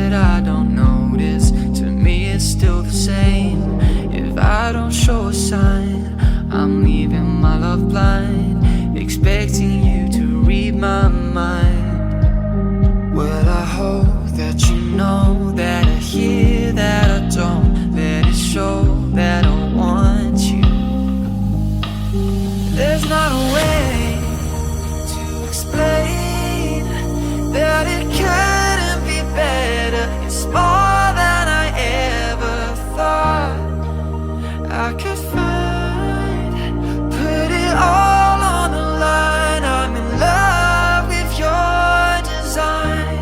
that I don't notice. To me it's still the same. If I don't show a sign, I'm leaving my love blind, expecting you to read my mind. Well, I hope that you know that I hear that I don't. Let it show that I want you. There's not a way to explain that it couldn't be better. It's more than I ever thought I could find. Put it all on the line. I'm in love with your design.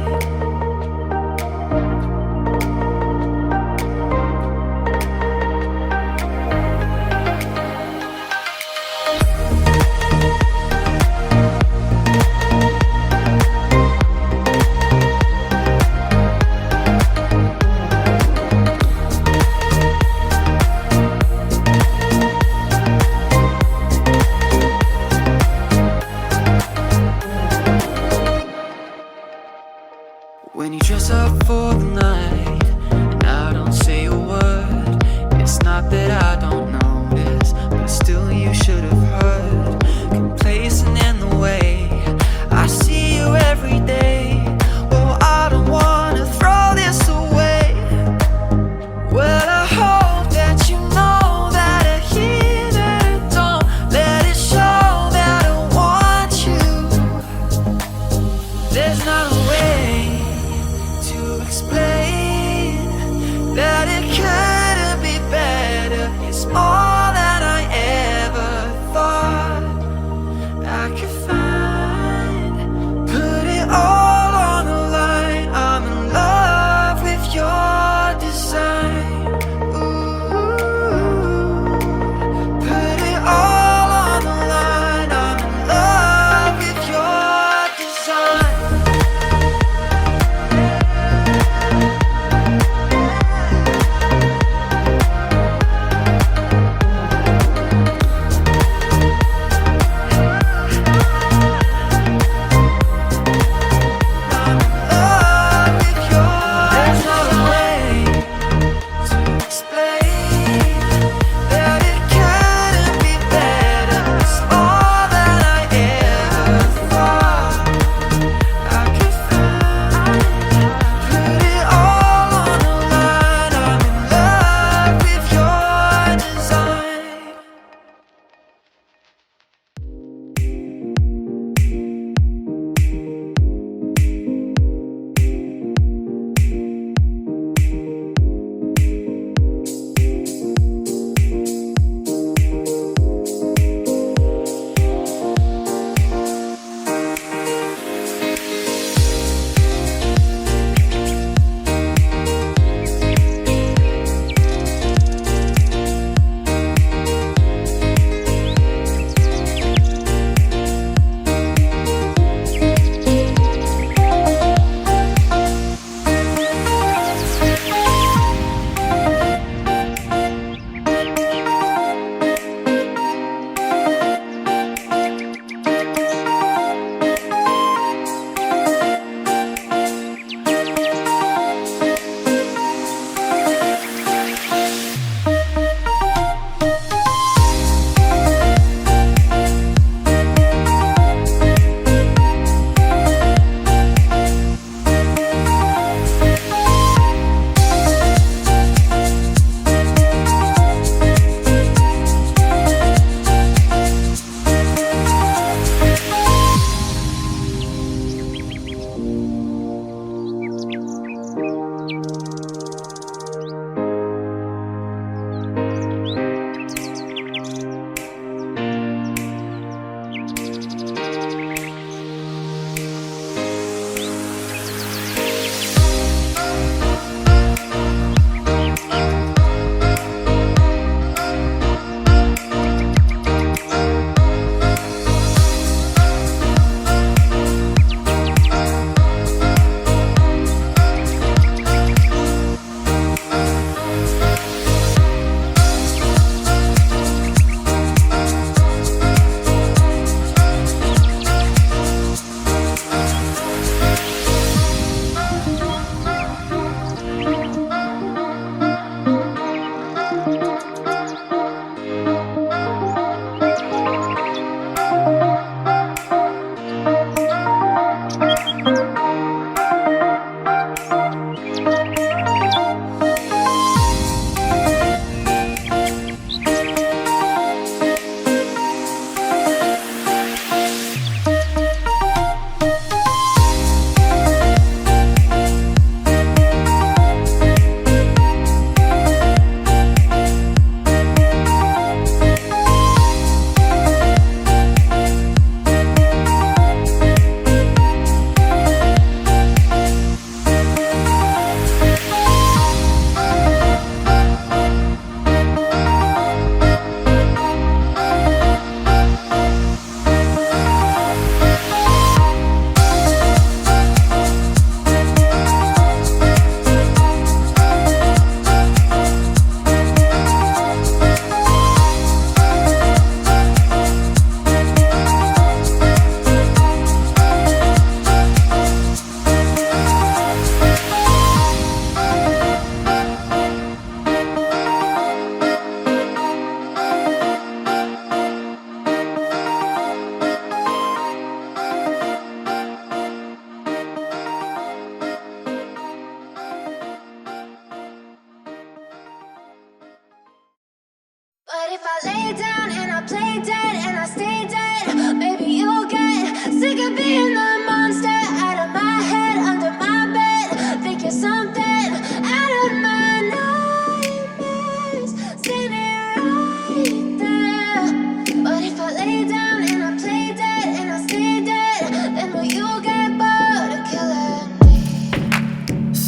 When you dress up for the night and I don't say a word, it's not that I don't notice, but still you should have heard. Complacent in the way I see you every day. Oh, I don't wanna throw this away. Well, I hope that you know that I hear that I don't. Let it show that I want you. There's not a way to explain that it couldn't be better. It's more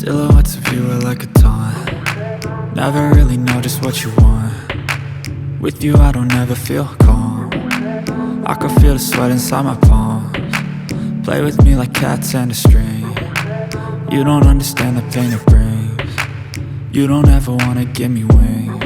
Silhouettes of you are like a taunt. Never really know just what you want. With you I don't ever feel calm. I can feel the sweat inside my palms. Play with me like cats and a string. You don't understand the pain it brings. You don't ever wanna give me wings.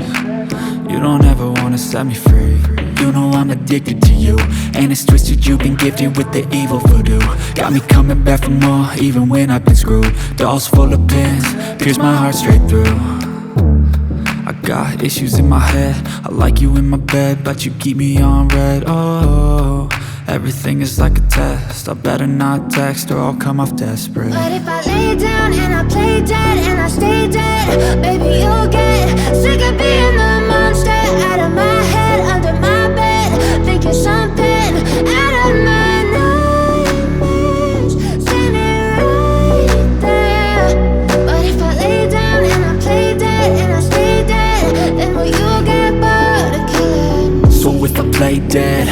You don't ever wanna set me free. You know I'm addicted to you, and it's twisted, you've been gifted with the evil voodoo. Got me coming back for more, even when I've been screwed. Dolls full of pins, pierce my heart straight through. I got issues in my head, I like you in my bed, but you keep me on red. Oh, everything is like a test, I better not text or I'll come off desperate. But if I lay down and I play dead and I stay dead, baby you'll get sick of being the monster out of my head, under my bed, thinking something out of my nightmares, standing right there. But if I lay down and I play dead and I stay dead, then will you get bored of killing? So if I play dead,